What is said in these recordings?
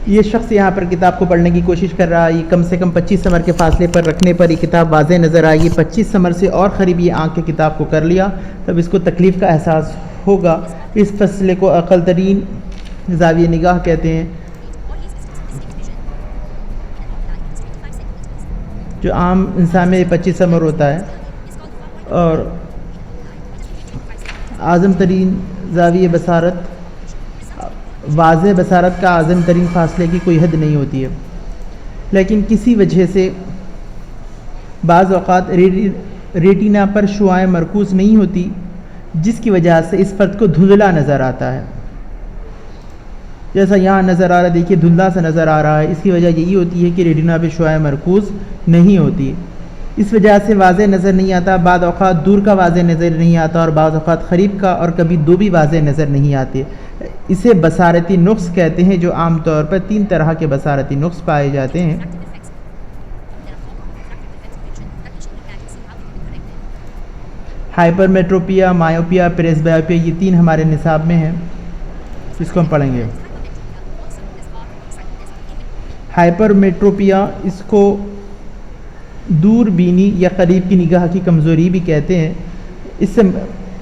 ये शख्स यहाँ पर किताब को पढ़ने की कोशिश कर रहा है। ये कम से कम 25 समर के फासले पर रखने पर ये किताब वाज़े नज़र आएगी। 25 समर से और क़रीब ये आँख के किताब को कर लिया तब इसको तकलीफ़ का एहसास होगा। इस फैसले को अक़ल तरीन ज़ाविये निगाह कहते हैं, जो आम इंसान में 25 समर होता है, और आज़म तरीन ज़ाविये बसारत, वाज़े बसारत का आज़म तरीन फ़ासले की कोई हद नहीं होती है। लेकिन किसी वजह से बाज़ औक़ात रेटिना पर शुआएं मरकूज़ नहीं होती, जिसकी वजह से इस फ़र्द को धुंधला नज़र आता है। जैसा यहाँ नज़र आ रहा है, देखिए धुंधला सा नज़र आ रहा है। इसकी वजह यही होती है कि रेटिना पे शुआएं मरकूज़ नहीं होती। इस वजह से वाज़े नज़र नहीं आता। बाद औक़ात दूर का वाज़े नज़र नहीं आता और बाद औक़ात क़रीब का, और कभी दो भी वाज़े नज़र नहीं आते। इसे बसारती नुक्स कहते हैं, जो आम तौर पर 3 तरह के बसारती नुक्स पाए जाते हैं। हाइपरमेट्रोपिया, मायोपिया, प्रेसबायोपिया, ये 3 हमारे निसाब में हैं, इसको हम पढ़ेंगे। हाइपरमेट्रोपिया, इसको दूरबीनी या करीब की निगाह की कमज़ोरी भी कहते हैं।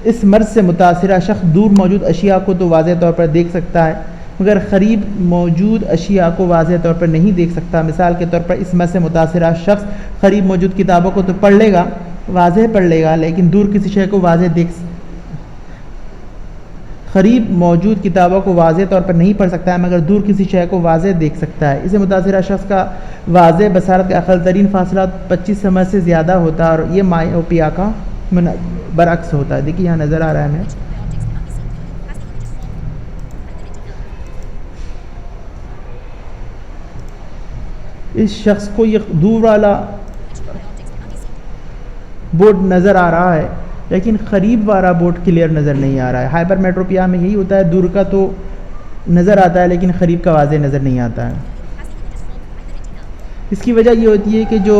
इस मर्ज़ से मुतासिरा शख्स दूर मौजूद अशिया को तो वाज़े तौर पर देख सकता है, मगर क़रीब मौजूद अशिया को वाज़े तौर पर नहीं देख सकता। मिसाल के तौर पर इस मर्ज़ से मुतासिरा शख्स क़रीब मौजूद किताबों को तो पढ़ लेगा, वाज़े पढ़ लेगा, लेकिन दूर किसी शय को वाज़े क़रीब मौजूद किताबों को वाज़े तौर पर नहीं पढ़ सकता है, मगर दूर किसी शय को वाज़े देख सकता है। इसे मुतासिरा शख्स का वाज़े बसारत का अक़ल तरीन फ़ासला 25 समझ से ज़्यादा होता है, और ये मायोपिया का बरअक्स होता है। देखिए यहाँ नज़र आ रहा है हमें। इस शख्स को ये दूर वाला बोर्ड नज़र आ रहा है, लेकिन क़रीब वाला बोर्ड क्लियर नज़र नहीं आ रहा है। हाइपरमेट्रोपिया में यही होता है, दूर का तो नज़र आता है लेकिन क़रीब का वाज़े नज़र नहीं आता है। इसकी वजह ये होती है कि जो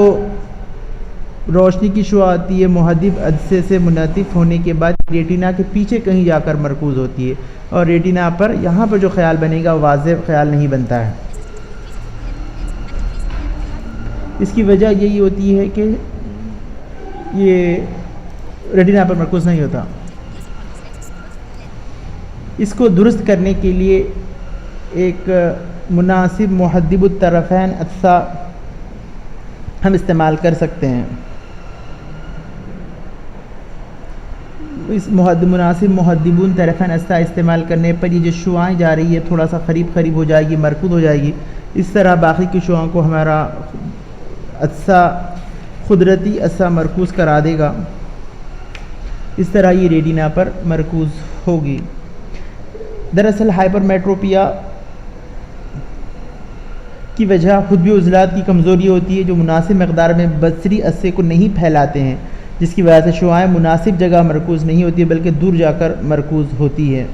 रोशनी की शुआ आती है मुहद्दिब अदसे से मुनतिफ़ होने के बाद रेटिना के पीछे कहीं जाकर मरकूज़ होती है, और रेटिना पर यहाँ पर जो ख्याल बनेगा वाज़े ख्याल नहीं बनता है। इसकी वजह यही होती है कि ये रेटिना पर मरकूज़ नहीं होता। इसको दुरुस्त करने के लिए एक मुनासिब मुहद्दिबुत तरफ़ैन अदसा हम इस्तेमाल कर सकते हैं। इस मुनासिब मुहद्दिबुन तरफ़ैन अदसा इस्तेमाल करने पर ये जो शुआएँ जा रही है थोड़ा सा क़रीब हो जाएगी, मरकूज़ हो जाएगी। इस तरह बाकी की शुआओं को हमारा अदसा, कुदरती अदसा मरकूज़ करा देगा। इस तरह ये रेटिना पर मरकूज़ होगी। दरअसल हाइपरमेट्रोपिया की वजह हुद्बी उज़लात की कमज़ोरी होती है, जो मुनासिब मक़दार में बसरी अस्से को नहीं फैलाते हैं, जिसकी वजह से शुआएँ मुनासिब जगह मरकूज़ नहीं होती बल्कि दूर जाकर मरकूज़ होती है।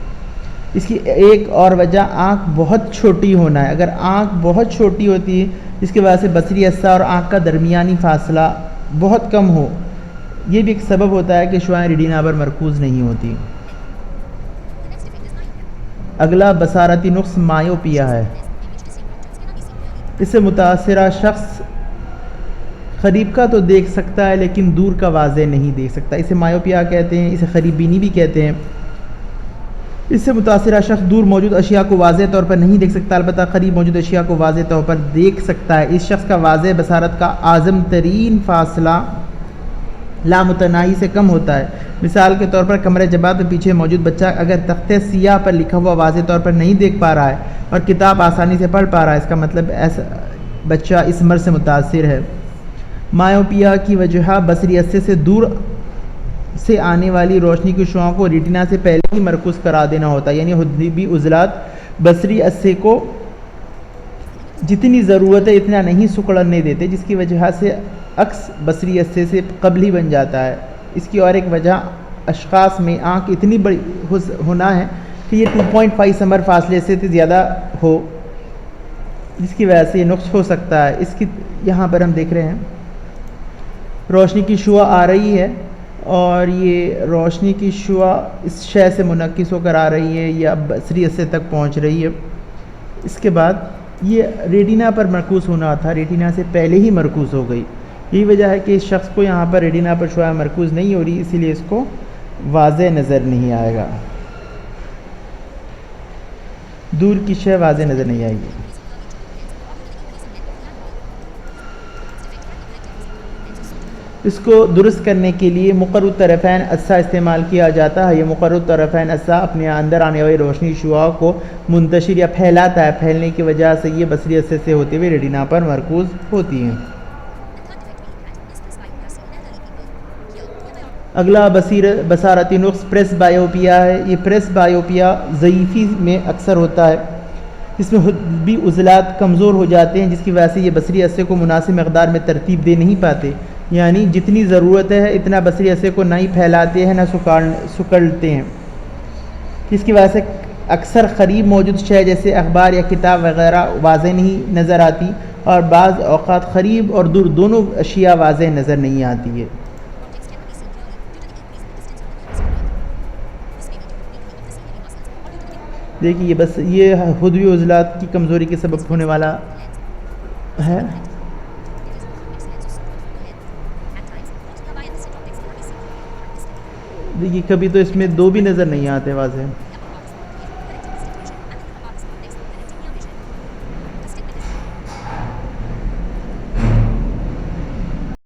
इसकी एक और वजह आँख बहुत छोटी होना है। अगर आँख बहुत छोटी होती है, जिसकी वजह से बसरी अस्सा और आँख का दरमियानी फ़ासला बहुत कम हो, ये भी एक सबब होता है कि शुआएँ रेटिना पर मरकूज़ नहीं होती। अगला बसारती नुक्स मायोपिया है। इससे मुतासिरा शख्स क़रीब का तो देख सकता है लेकिन दूर का वाज़े नहीं देख सकता। इसे मायोपिया कहते हैं, इसे क़रीबीनी भी कहते हैं। इससे मुतासिरा शख्स दूर मौजूद अशिया को वाज़े तौर पर नहीं देख सकता, अलबत्ता क़रीब मौजूद अशिया को वाज़े तौर पर देख सकता है। इस शख्स का वाज़े बसारत का आज़म तरीन फ़ासला लामुतनाही से कम होता है। मिसाल के तौर पर कमरे जमात में पीछे मौजूद बच्चा अगर तख्ते सियाह पर लिखा हुआ वाज़े तौर पर नहीं देख पा रहा है और किताब आसानी से पढ़ पा रहा है, इसका मतलब ऐसा बच्चा इस मर्ज़ से मुतासिर है। मायोपिया की वजह बसरी अस्से से दूर से आने वाली रोशनी की शुआओं को रेटिना से पहले ही मरकूज़ करा देना होता है, यानी हुद्बी उज़लात बसरी अस्से को जितनी ज़रूरत है इतना नहीं सुकड़ने देते, जिसकी वजह से अक्स बसरी अस्से से कबल ही बन जाता है। इसकी और एक वजह अशख़ास में आँख इतनी बड़ी होना है कि ये 2.5 समर फासले से ज़्यादा हो, जिसकी वजह से ये नुक्स हो सकता है। इसकी यहाँ पर हम देख रहे हैं रोशनी की शुआ आ रही है और ये रोशनी की शुआ इस शय से मुनक्किस होकर आ रही है या बसरी अस्से तक पहुंच रही है। इसके बाद ये रेटिना पर मरकूज़ होना था, रेटिना से पहले ही मरकूज़ हो गई। यही वजह है कि इस शख्स को यहाँ पर रेटिना पर शुआ मरकूज़ नहीं हो रही, इसीलिए इसको वाज़े नज़र नहीं आएगा, दूर की शय वाज़े नज़र नहीं आएगी। इसको दुरुस्त करने के लिए मुक़र्रर तरफ़ैन अस्सा इस्तेमाल किया जाता है। ये मुक़र्रर तरफ़ैन अस्सा अपने अंदर आने वाली रोशनी शुआ को मुंतशिर या फैलाता है, फैलने की वजह से ये बसरी अस्से से होते हुए रेटिना पर मरकूज़ होती हैं। अगला बसारती नुक्स प्रेस बायोपिया है। ये प्रेस बायोपिया ज़ईफ़ी में अक्सर होता है, इसमें खुद भी उज़लात कमज़ोर हो जाते हैं, जिसकी वजह से ये बसरी अस्से को मुनासिब मक़दार में तरतीब दे नहीं पाते, यानी जितनी ज़रूरत है इतना बसरी अस्से को नहीं फैलाते हैं, ना सुकड़ते हैं। इसकी वजह से अक्सर करीब मौजूद शय जैसे अखबार या किताब वगैरह वाज़े नहीं नज़र आती, और बाज़ औक़ात करीब और दूर दोनों अशिया वाज़े नज़र नहीं आती है। देखिए बस ये खुद भी उज़लात की कमज़ोरी के सबब होने वाला है। देखिए कभी तो इसमें दो भी नज़र नहीं आते वाज़े।